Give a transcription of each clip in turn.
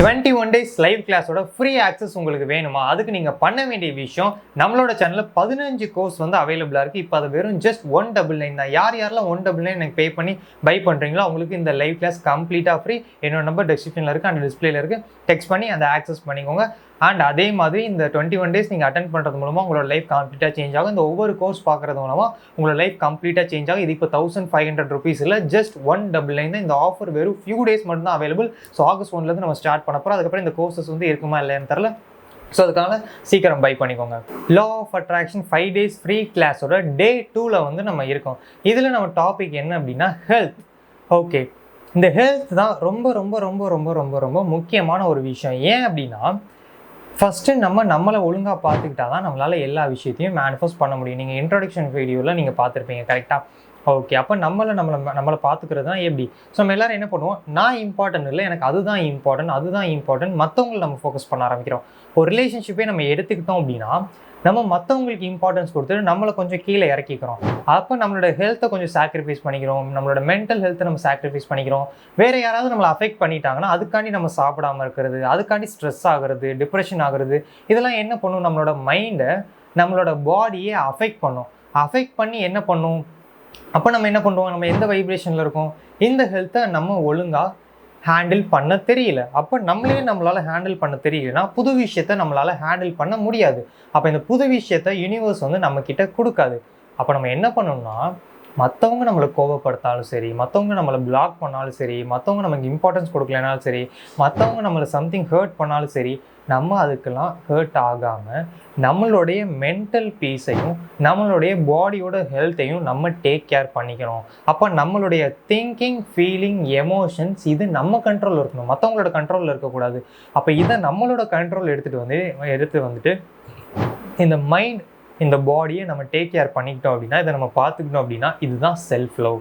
21 days live கிளாஸோட free access உங்களுக்கு வேணுமா? அதுக்கு நீங்கள் பண்ண வேண்டிய விஷயம், நம்மளோட சேனலில் 15 கோர்ஸ் வந்து அவைலபிளாக இருக்குது. இப்போ அது வெறும் ஜஸ்ட் 199 தான். யாரெல்லாம் 199 எனக்கு பே பண்ணி பை பண்ணுறீங்களோ அவங்களுக்கு இந்த லைவ் கிளாஸ் கம்ப்ளீட்டாக ஃப்ரீ. என்னோட நம்பர் டிஸ்கிரிப்ஷனில் இருக்குது, அந்த டிஸ்பிளேல இருக்குது. டெக்ஸ்ட் பண்ணி அந்த ஆக்சஸ் பண்ணிக்கோங்க. அண்ட் அதே மாதிரி இந்த 21 days நீங்கள் அட்டென்ட் பண்ணுறது மூலமாக உங்களோட லைஃப் கம்ப்ளீட்டாக சேஞ்ச் ஆகும். இந்த ஒவ்வொரு கோர்ஸ் பார்க்குறது மூலமாக உங்களோட லைஃப் கம்ப்ளீட்டாக சேஞ்ச் ஆகும். இது இப்போ 1500 rupees இல்லை, ஜஸ்ட் 199 தான். இந்த ஆஃபர் வெறும் ஃபியூ டேஸ் மட்டும் தான் அவைலபிள். ஸோ ஆகஸ்ட் 1 நம்ம ஸ்டார்ட் பண்ண போகிறோம். அதுக்கப்புறம் இந்த கோர்சஸ் வந்து இருக்குமா இல்லைன்னு தெரில. ஸோ அதுக்காக சீக்கிரம் பை பண்ணிக்கோங்க. Law of attraction 5 days free கிளாஸோட டே 2ல் வந்து நம்ம இருக்கோம். இதில் நம்ம டாபிக் என்ன அப்படின்னா ஹெல்த். ஓகே, இந்த ஹெல்த் தான் ரொம்ப ரொம்ப ரொம்ப ரொம்ப ரொம்ப ரொம்ப முக்கியமான ஒரு விஷயம். ஏன் அப்படின்னா ஃபஸ்ட்டு நம்மளை ஒழுங்காக பார்த்துக்கிட்டா தான் நம்மளால் எல்லா விஷயத்தையும் மேனிஃபெஸ்ட் பண்ண முடியும். நீங்கள் இன்ட்ரொடக்ஷன் வீடியோவில் நீங்கள் பார்த்துருப்பீங்க கரெக்டாக. ஓகே, அப்போ நம்மளை பார்த்துக்கிறது தான் எப்படி? ஸோ நம்ம எல்லோரும் என்ன பண்ணுவோம், நான் இம்பார்ட்டன்ட் இல்லை, எனக்கு அதுதான் இம்பார்ட்டன்ட் மற்றவங்களை நம்ம ஃபோக்கஸ் பண்ண ஆரம்பிக்கிறோம். ஒரு ரிலேஷன்ஷிப்பே நம்ம எடுத்துக்கிட்டோம் அப்படின்னா நம்ம மற்றவங்களுக்கு இம்பார்ட்டன்ஸ் கொடுத்துட்டு நம்மளை கொஞ்சம் கீழே இறக்கிக்கிறோம். அப்போ நம்மளோட ஹெல்த்தை கொஞ்சம் சாக்ரிஃபைஸ் பண்ணிக்கிறோம், நம்மளோட மென்டல் ஹெல்த்தை நம்ம சாக்ரிஃபைஸ் பண்ணிக்கிறோம். வேறு யாராவது நம்மளை அஃபெக்ட் பண்ணிட்டாங்கன்னா அதுக்காண்டி நம்ம சாப்பிடாமல் இருக்கிறது, அதுக்காண்டி ஸ்ட்ரெஸ் ஆகிறது, டிப்ரெஷன் ஆகிறது, இதெல்லாம் என்ன பண்ணும், நம்மளோட மைண்டை நம்மளோட பாடியை அஃபெக்ட் பண்ணி என்ன பண்ணும். அப்போ நம்ம என்ன பண்ணுவோம், நம்ம எந்த வைப்ரேஷனில் இருக்கோம், இந்த ஹெல்த்தை நம்ம ஒழுங்காக ஹேண்டில் பண்ண தெரியல. அப்போ நம்மளால் ஹேண்டில் பண்ண தெரியலனா புது விஷயத்தை நம்மளால் ஹேண்டில் பண்ண முடியாது. அப்போ இந்த புது விஷயத்தை யூனிவர்ஸ் வந்து நம்மக்கிட்ட கொடுக்காது. அப்போ நம்ம என்ன பண்ணணும்னா, மற்றவங்க நம்மளை கோபப்படுத்தாலும் சரி, மற்றவங்க நம்மளை பிளாக் பண்ணாலும் சரி, மற்றவங்க நமக்கு இம்பார்ட்டன்ஸ் கொடுக்கலனாலும் சரி, மற்றவங்க நம்மளை சம்திங் ஹர்ட் பண்ணாலும் சரி, நம்ம அதுக்கெல்லாம் ஹர்ட் ஆகாமல் நம்மளுடைய மென்டல் பீஸையும் நம்மளுடைய பாடியோட ஹெல்த்தையும் நம்ம டேக் கேர் பண்ணிக்கணும். அப்போ நம்மளுடைய திங்கிங், ஃபீலிங், எமோஷன்ஸ் இது நம்ம கண்ட்ரோலில் இருக்கணும், மற்றவங்களோட கண்ட்ரோலில் இருக்கக்கூடாது. அப்போ இதை நம்மளோட கண்ட்ரோல் எடுத்து வந்துட்டு இந்த மைண்ட், இந்த பாடியை நம்ம டேக் கேர் பண்ணிக்கிட்டோம் அப்படின்னா, இதை நம்ம பார்த்துக்கிட்டோம் அப்படின்னா இதுதான் செல்ஃப் லவ்.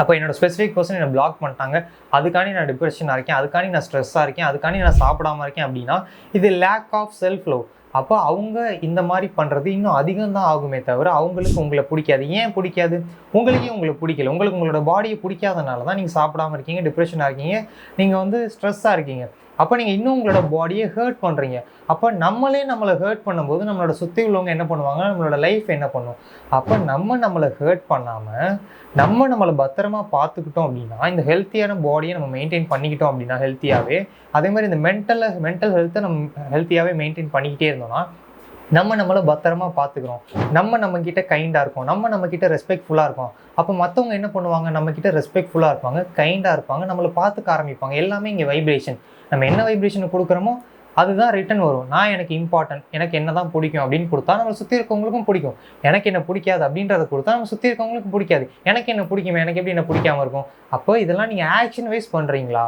அப்போ என்னோட ஸ்பெசிஃபிக் பர்சன் என்னை பிளாக் பண்ணிட்டாங்க, அதுக்காண்டி நான் டிப்ரெஷனாக இருக்கேன், அதுக்காண்டி நான் ஸ்ட்ரெஸ்ஸாக இருக்கேன், அதுக்காண்டி நான் சாப்பிடாமல் இருக்கேன் அப்படின்னா இது லேக் ஆஃப் செல்ஃப் லவ். அப்போ அவங்க இந்த மாதிரி பண்ணுறது இன்னும் அதிகம் தான் ஆகுமே தவிர அவங்களுக்கு உங்களை பிடிக்காது. ஏன் பிடிக்காது? உங்களை பிடிக்கல. உங்களுக்கு உங்களோட பாடியை பிடிக்காதனால தான் நீங்கள் சாப்பிடாமல் இருக்கீங்க, டிப்ரெஷனாக இருக்கீங்க, நீங்கள் வந்து ஸ்ட்ரெஸ்ஸாக இருக்கீங்க. அப்போ நீங்கள் இன்னும் உங்களோட பாடியை ஹர்ட் பண்ணுறீங்க. அப்போ நம்மளை ஹர்ட் பண்ணும்போது நம்மளோட சுற்றி உள்ளவங்க என்ன பண்ணுவாங்க, நம்மளோட லைஃப் என்ன பண்ணும். அப்போ நம்மளை ஹர்ட் பண்ணாமல் நம்மளை பத்திரமா பார்த்துக்கிட்டோம் அப்படின்னா, இந்த ஹெல்த்தியான பாடியை நம்ம மெயின்டைன் பண்ணிக்கிட்டோம் அப்படின்னா ஹெல்த்தியாகவே, அதே மாதிரி இந்த மென்டல் ஹெல்த்தை நம்ம ஹெல்த்தியாகவே மெயின்டைன் பண்ணிக்கிட்டே இருந்தோம்னா நம்மளை பத்திரமா பார்த்துக்கிறோம், நம்மக்கிட்ட கைண்டாக இருக்கும், நம்மக்கிட்ட ரெஸ்பெக்ட்ஃபுல்லாக இருக்கும். அப்போ மற்றவங்க என்ன பண்ணுவாங்க, நம்மக்கிட்ட ரெஸ்பெக்ட்ஃபுல்லாக இருப்பாங்க, கைண்டாக இருப்பாங்க, நம்மளை பார்த்துக்க ஆரம்பிப்பாங்க. எல்லாமே இங்கே வைப்ரேஷன். நம்ம என்ன வைப்ரேஷனை கொடுக்குறோமோ அதுதான் ரிட்டன் வரும். எனக்கு இம்பார்ட்டன்ட், எனக்கு என்ன தான் பிடிக்கும் அப்படின்னு கொடுத்தா நம்மளை சுற்றி இருக்கவங்களுக்கும் பிடிக்கும். எனக்கு என்ன பிடிக்காது அப்படின்றத கொடுத்தா நம்ம சுற்றி இருக்கவங்களுக்கும் பிடிக்காது. எனக்கு என்ன பிடிக்குமே, எனக்கு எப்படி என்ன பிடிக்காமல் இருக்கும். அப்போ இதெல்லாம் நீங்கள் ஆக்ஷன் வைஸ் பண்ணுறீங்களா,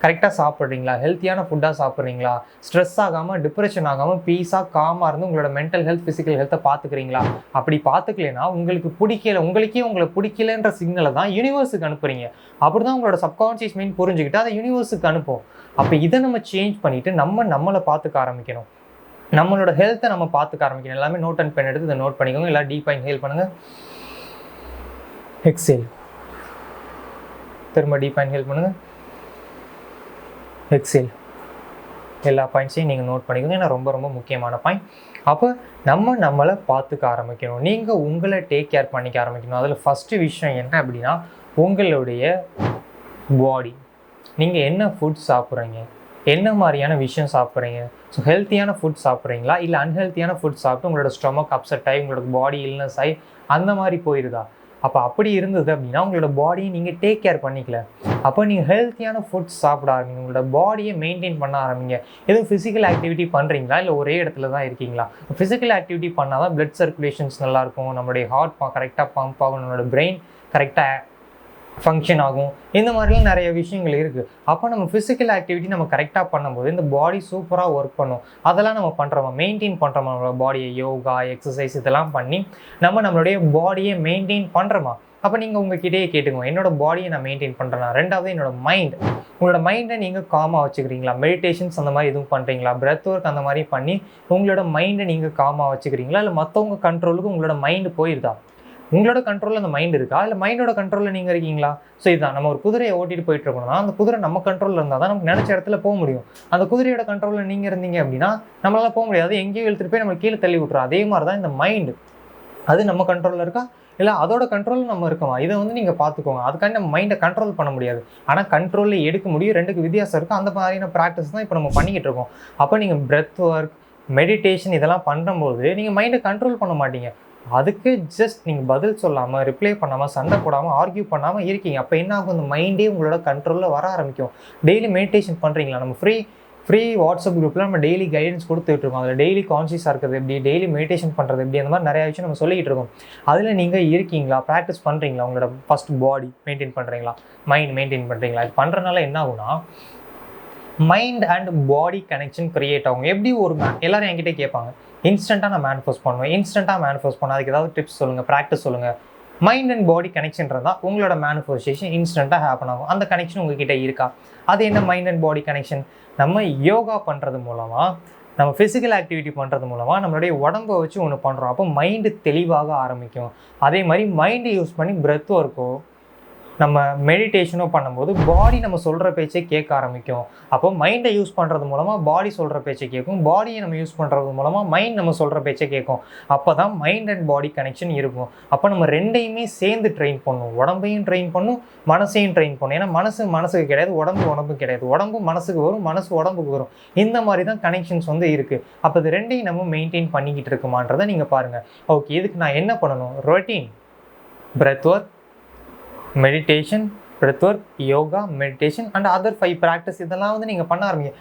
கரெக்டாக சாப்பிட்றீங்களா, ஹெல்த்தியான ஃபுட்டாக சாப்பிட்றீங்களா, ஸ்ட்ரெஸ் ஆகாமல், டிப்ரெஷன் ஆகாமல், பீஸாக காமாக இருந்து உங்களோட மென்டல் ஹெல்த், ஃபிசிக்கல் ஹெல்த்தை பார்த்துக்கிறீங்களா? அப்படி பார்த்துக்கலைன்னா உங்களை பிடிக்கலன்ற சிக்னலை தான் யூனிவர்ஸுக்கு அனுப்புறீங்க. அப்படி தான் உங்களோட சப்கான்ஷியஸ் மைண்ட் புரிஞ்சுக்கிட்டு அதை யூனிவர்ஸுக்கு அனுப்பும். அப்போ இதை நம்ம சேஞ்ச் பண்ணிவிட்டு நம்மளை பார்த்துக்க ஆரம்பிக்கணும், நம்மளோட ஹெல்த்தை நம்ம பார்த்துக்க ஆரம்பிக்கணும். எல்லாமே நோட் அண்ட் பென் எடுத்து இதை நோட் பண்ணிக்கோங்க. எல்லாம் டீப்பாக இன்ஹேல் பண்ணுங்கள், எக்ஸேல், திரும்ப டீப்பாக இன்ஹேல் பண்ணுங்கள், எக்ஸேல். எல்லா பாயிண்ட்ஸையும் நீங்கள் நோட் பண்ணிக்கோங்க, ஏன்னா ரொம்ப ரொம்ப முக்கியமான பாயிண்ட். அப்போ நம்மளை பார்த்துக்க ஆரம்பிக்கணும், நீங்கள் உங்களை டேக் கேர் பண்ணிக்க ஆரம்பிக்கணும். அதில் ஃபஸ்ட்டு விஷயம் என்ன அப்படின்னா உங்களுடைய பாடி. நீங்கள் என்ன ஃபுட் சாப்பிட்றீங்க, என்ன மாதிரியான விஷயம் சாப்பிட்றீங்க. ஸோ ஹெல்த்தியான ஃபுட் சாப்பிட்றீங்களா, இல்லை அன்ஹெல்த்தியான ஃபுட் சாப்பிட்டு உங்களோட ஸ்டொமக் அப்செட் ஆகி உங்களோட பாடி இல்னஸ் ஆகி அந்த மாதிரி போயிடுதா? அப்போ அப்படி இருந்தது அப்படின்னா உங்களோட பாடியை நீங்கள் டேக் கேர் பண்ணிக்கல. அப்போ நீங்கள் ஹெல்த்தியான ஃபுட்ஸ் சாப்பிட ஆரம்பிங்க, உங்களோட பாடியை மெயின்டைன் பண்ண ஆரம்பிங்க. எதுவும் ஃபிசிக்கல் ஆக்டிவிட்டி பண்ணுறீங்களா, இல்லை ஒரே இடத்துல தான் இருக்கீங்களா? ஃபிசிக்கல் ஆக்டிவிட்டி பண்ணால் தான் பிளட் சர்க்குலேஷன்ஸ் நல்லாயிருக்கும், நம்மளுடைய ஹார்ட் கரெக்டாக பம்ப் ஆகும், நம்மளோட பிரெயின் கரெக்டாக ஃபங்க்ஷன் ஆகும். இந்த மாதிரிலாம் நிறைய விஷயங்கள் இருக்குது. அப்போ நம்ம ஃபிசிக்கல் ஆக்டிவிட்டி நம்ம கரெக்டாக பண்ணும்போது இந்த பாடி சூப்பராக ஒர்க் பண்ணும். அதெல்லாம் நம்ம பண்ணுறோமா, மெயின்டைன் பண்ணுறோமா, நம்மளோட பாடியை யோகா, எக்ஸசைஸ் இதெல்லாம் பண்ணி நம்மளுடைய பாடியை மெயின்டைன் பண்ணுறோமா? அப்போ நீங்கள் உங்ககிட்டயே கேட்டுக்கோங்க, என்னோட பாடியை நான் மெயின்டைன் பண்ணுறேன்னா. ரெண்டாவது என்னோட மைண்ட். உங்களோட மைண்டை நீங்கள் காமாக வச்சுக்கிறீங்களா, மெடிடேஷன்ஸ் அந்த மாதிரி எதுவும் பண்ணுறீங்களா, பிரெத் ஒர்க் அந்த மாதிரி பண்ணி உங்களோட மைண்டை நீங்கள் காமாக வச்சுக்கிறீங்களா, இல்லை மற்றவங்க கண்ட்ரோலுக்கு உங்களோட மைண்டு போயிருதா? உங்களோட கண்ட்ரோலில் அந்த மைண்ட் இருக்கா, இல்லை மைண்டோட கண்ட்ரோலில் நீங்கள் இருக்கீங்களா? ஸோ இதுதான், நம்ம ஒரு குதிரையை ஓட்டிட்டு போயிட்டு இருக்கணும்னா அந்த குதிரை நம்ம கண்ட்ரோலில் இருந்தால் தான் நமக்கு நினச்ச இடத்துல போக முடியும். அந்த குதிரையோட கண்ட்ரோலில் நீங்கள் இருந்தீங்க அப்படின்னா நம்மளால போக முடியாது, எங்கேயும் இழுத்துட்டு போய் நம்ம கீழே தள்ளி விட்டுரும். அதே மாதிரி தான் இந்த மைண்டு, அது நம்ம கண்ட்ரோலில் இருக்கா இல்லை அதோட கண்ட்ரோலில் நம்ம இருக்கோமா, இதை வந்து நீங்கள் பார்த்துக்கோங்க. அதுக்காண்டி நம்ம மைண்டை கண்ட்ரோல் பண்ண முடியாது, ஆனால் கண்ட்ரோலில் எடுக்க முடியும். ரெண்டுக்கு வித்தியாசம் இருக்குது. அந்த மாதிரியான ப்ராக்டிஸ் தான் இப்போ நம்ம பண்ணிக்கிட்டு இருக்கோம். அப்போ நீங்கள் பிரெத் ஒர்க், மெடிடேஷன் இதெல்லாம் பண்ணும்போது நீங்கள் மைண்டை கண்ட்ரோல் பண்ண மாட்டீங்க. அதுக்கு ஜஸ்ட் நீங்கள் பதில் சொல்லாமல், ரிப்ளை பண்ணாமல், சண்டை போடாமல், ஆர்கியூ பண்ணாமல் இருக்கீங்க. அப்போ என்ன ஆகும், அந்த மைண்டே உங்களோட கண்ட்ரோலில் வர ஆரம்பிக்கும். டெய்லி மெடிடேஷன் பண்ணுறீங்களா? நம்ம ஃப்ரீ வாட்ஸ்அப் குரூப்பில் நம்ம டெய்லி கைடன்ஸ் கொடுத்துட்ருக்கோம். அதில் டெய்லி கான்ஷியஸாக இருக்கிறது எப்படி, டெய்லி மெடிடேஷன் பண்ணுறது எப்படி, அந்த மாதிரி நிறையா விஷயம் நம்ம சொல்லிக்கிட்டு இருக்கோம். அதில் நீங்கள் இருக்கீங்களா? ப்ராக்டிஸ் பண்ணுறீங்களா? உங்களோட ஃபஸ்ட் பாடி மெயின்டைன் பண்ணுறீங்களா? மைண்ட் மெயின்டைன் பண்ணுறீங்களா? இது பண்ணுறதுனால என்ன ஆகுனா mind and body connection create ஆகும். எப்படி ஒரு எல்லோரும் என்கிட்ட கேட்பாங்க, இன்ஸ்டண்ட்டாக நான் மேனிஃபெஸ்ட் பண்ணுவேன், இன்ஸ்டண்ட்டாக மேனிஃபெஸ்ட் பண்ண அதுக்கு ஏதாவது டிப்ஸ் சொல்லுங்கள், ப்ராக்டிஸ் சொல்லுங்கள். மைண்ட் அண்ட் பாடி கனெக்ஷன்றது தான் உங்களோட மேனிஃபெஸ்டேஷன் இன்ஸ்டண்ட்டாக ஹேப்பன் ஆகும். அந்த கனெக்ஷன் உங்ககிட்ட இருக்கா? அது என்ன மைண்ட் அண்ட் பாடி கனெக்ஷன்? நம்ம யோகா பண்ணுறது மூலமாக, நம்ம ஃபிசிக்கல் ஆக்டிவிட்டி பண்ணுறது மூலமாக நம்மளுடைய உடம்பை வச்சு ஒன்று பண்ணுறோம். அப்போ மைண்டு தெளிவாக ஆரம்பிக்கும். அதே மாதிரி மைண்டை யூஸ் பண்ணி பிரெத் ஒர்க்கோ நம்ம மெடிடேஷனோ பண்ணும்போது பாடி நம்ம சொல்கிற பேச்சை கேட்க ஆரம்பிக்கும். அப்போ மைண்டை யூஸ் பண்ணுறது மூலமாக பாடி சொல்கிற பேச்சை கேட்கும், பாடியை நம்ம யூஸ் பண்ணுறது மூலமாக மைண்ட் நம்ம சொல்கிற பேச்சை கேட்கும். அப்போ தான் மைண்ட் அண்ட் பாடி கனெக்ஷன் இருக்கும். அப்போ நம்ம ரெண்டையுமே சேர்ந்து ட்ரெயின் பண்ணணும். உடம்பையும் ட்ரெயின் பண்ணணும், மனசையும் ட்ரெயின் பண்ணணும். ஏன்னா மனசுக்கு கிடையாது, உடம்புக்கு கிடையாது. உடம்பு மனசுக்கு வரும், மனசு உடம்புக்கு வரும். இந்த மாதிரி தான் கனெக்ஷன்ஸ் வந்து இருக்குது. அப்போ இது ரெண்டையும் நம்ம மெயின்டைன் பண்ணிக்கிட்டு இருக்குமான்றதை நீங்கள் பாருங்கள். ஓகே, இதுக்கு நான் என்ன பண்ணணும்? Routine, breath work, meditation, breath work, yoga, meditation and other 5 practice இதெல்லாம் வந்து நீங்கள் பண்ண ஆரம்பிங்க.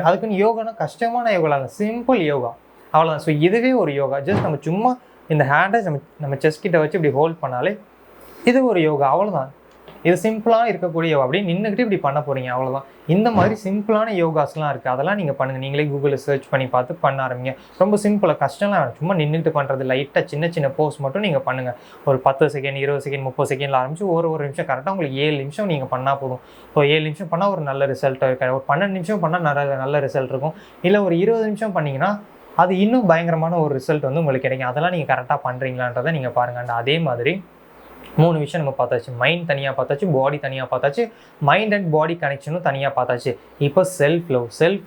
அதுக்குன்னு யோகானா கஷ்டமான யோகா இல்லை, சிம்பிள் யோகா, அவ்வளோதான். ஸோ இதுவே ஒரு யோகா. ஜஸ்ட் நம்ம சும்மா இந்த ஹேண்டை நம்ம செஸ்ட் கிட்ட வச்சு இப்படி ஹோல்ட் பண்ணாலே இது ஒரு யோகா, அவ்வளோதான். இது சிம்பிளாக இருக்கக்கூடிய யோகா. அப்படியே நின்றுக்கிட்டு இப்படி பண்ண போகிறீங்க, அவ்வளோதான். இந்த மாதிரி சிம்பிளான யோகாஸ்லாம் இருக்குது, அதெல்லாம் நீங்கள் பண்ணுங்கள். நீங்களே கூகுளில் சர்ச் பண்ணி பார்த்து பண்ண ஆரம்பிங்க. ரொம்ப சிம்பிளாக, கஷ்டம்லாம் வேணும். சும்மா நின்றுட்டு பண்ணுறது, லைட்டாக சின்ன போஸ் மட்டும் நீங்கள் பண்ணுங்கள். ஒரு 10 செகண்ட், 20 செகண்ட், 30 செகண்டில் ஆரம்பிச்சு ஒரு நிமிஷம் கரெக்டாக உங்களுக்கு 7 நிமிஷம் நீங்கள் பண்ணால் போதும். இப்போ 7 நிமிஷம் பண்ணால் ஒரு நல்ல ரிசல்ட் இருக்காது. ஒரு 12 நிமிஷம் பண்ணால் நல்ல ரிசல்ட் இருக்கும். இல்லை ஒரு 20 நிமிஷம் பண்ணிங்கன்னா அது இன்னும் பயங்கரமான ஒரு ரிசல்ட் வந்து உங்களுக்கு கிடைக்கும். அதெல்லாம் நீங்கள் கரெக்டாக பண்ணுறீங்களான்றதை நீங்கள் பாருங்கள். அண்ட் அதே மாதிரி 3 விஷயம் நம்ம பார்த்தாச்சு. மைண்ட் தனியாக பார்த்தாச்சு, பாடி தனியாக பார்த்தாச்சு, மைண்ட் அண்ட் பாடி கனெக்ஷனும் தனியாக பார்த்தாச்சு. இப்போ செல்ஃப்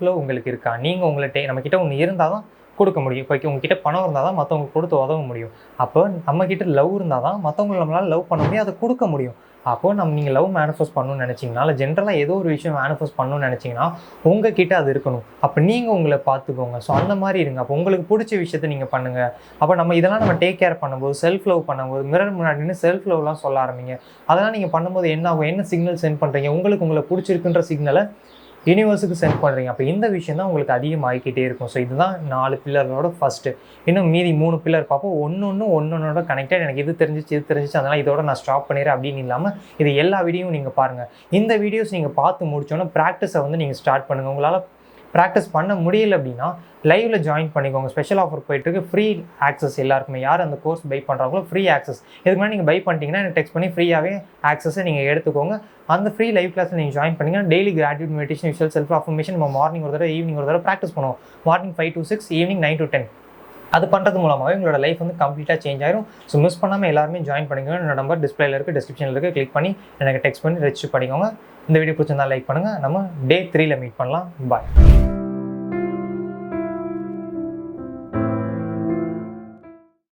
லவ் உங்களுக்கு இருக்கா? நீங்கள் உங்கள்கிட்ட நம்மக்கிட்ட ஒன்று இருந்தால் தான் கொடுக்க முடியும். இப்போ உங்ககிட்ட பணம் இருந்தால் தான் மற்றவங்களுக்கு கொடுத்து உதவ முடியும். அப்போ நம்மக்கிட்ட லவ் இருந்தால் தான் மற்றவங்களை நம்மளால் லவ் பண்ண முடியும், அதை கொடுக்க முடியும். அப்போது நீங்கள் லவ் மேனிஃபெஸ்ட் பண்ணணும்னு நினச்சிங்கன்னா, இல்லை ஜென்ரலாக ஏதோ ஒரு விஷயம் மேனிஃபெஸ்ட் பண்ணணும்னு நினச்சிங்கன்னா உங்ககிட்ட அது இருக்கணும். அப்போ நீங்கள் உங்களை பார்த்துக்கோங்க. ஸோ அந்த மாதிரி இருங்க. அப்போ உங்களுக்கு பிடிச்ச விஷயத்தை நீங்கள் பண்ணுங்கள். அப்போ இதெல்லாம் நம்ம டேக் கேர் பண்ணும்போது, செல்ஃப் லவ் பண்ணும்போது, மிரர் முன்னாடின்னு செல்ஃப் லவ்லாம் சொல்ல ஆரம்பிங்க. அதெல்லாம் நீங்கள் பண்ணும்போது என்ன ஆகும், என்ன சிக்னல் சென்ட் பண்ணுறீங்க, உங்களை பிடிச்சிருக்குன்ற சிக்னலை யூனிவர்ஸுக்கு சென்ட் பண்ணுறீங்க. அப்போ இந்த விஷயம் தான் உங்களுக்கு அதிகமாகிக்கிட்டே இருக்கும். ஸோ இதுதான் 4 பில்லரோட ஃபஸ்ட்டு. இன்னும் மீதி 3 பில்லர் பார்ப்போம். ஒன்னொன்னோட கனெக்டட். எனக்கு இது தெரிஞ்சிச்சு அதனால் இதோட நான் ஸ்டாப் பண்ணிடுறேன் அப்படின்னு இல்லாமல் இது எல்லா வீடியோவும் நீங்கள் பாருங்கள். இந்த வீடியோஸ் நீங்கள் பார்த்து முடிச்சோன்னா ப்ராக்டிஸை வந்து நீங்கள் ஸ்டார்ட் பண்ணுங்கள். உங்களால் ப்ராக்டிஸ் பண்ண முடியல அப்படின்னா லைவில் ஜாயின் பண்ணிக்கோங்க. ஸ்பெஷல் ஆஃபர் போயிட்டுருக்கு. ஃப்ரீ ஆக்சஸ் எல்லாருக்குமே. யார் அந்த கோர்ஸ் பை பண்ணுறாங்களோ ஃப்ரீ ஆக்சஸ். இதுக்கு முன்னாடி நீங்கள் பை பண்ணிட்டீங்கன்னா எனக்கு டெக்ஸ்ட் பண்ணி ஃப்ரீயாகவே ஆக்சஸை நீங்கள் எடுத்துக்கோங்க. அந்த ஃப்ரீ லைவ் கிளாஸில் நீங்கள் ஜாயின் பண்ணிங்கன்னா daily gratitude, meditation, visual, self affirmation நம்ம மார்னிங் ஒரு தடவை, ஈவினிங் ஒரு தடவை ப்ராக்டிஸ் பண்ணுவோம். Morning 5 to 6, evening 9 to 10. அது பண்ணுறது மூலமாகவே உங்களோட லைஃப் வந்து கம்ப்ளீட்டாக சேஞ்ச் ஆயிரும். ஸோ மிஸ் பண்ணாமல் எல்லாருமே ஜாயின் பண்ணிக்கோங்க. என்னோட நம்பர் டிஸ்பிளேல இருக்குது, டிஸ்கிரிப்ஷனில் இருக்குது. கிளிக் பண்ணி எனக்கு டெக்ஸ்ட் பண்ணி ரெஜிஸ்டர் பண்ணிக்கோங்க. இந்த வீடியோ பிடிச்சிருந்தா லைக் பண்ணுங்கள். நம்ம Day 3ல் மீட் பண்ணலாம். பாய்.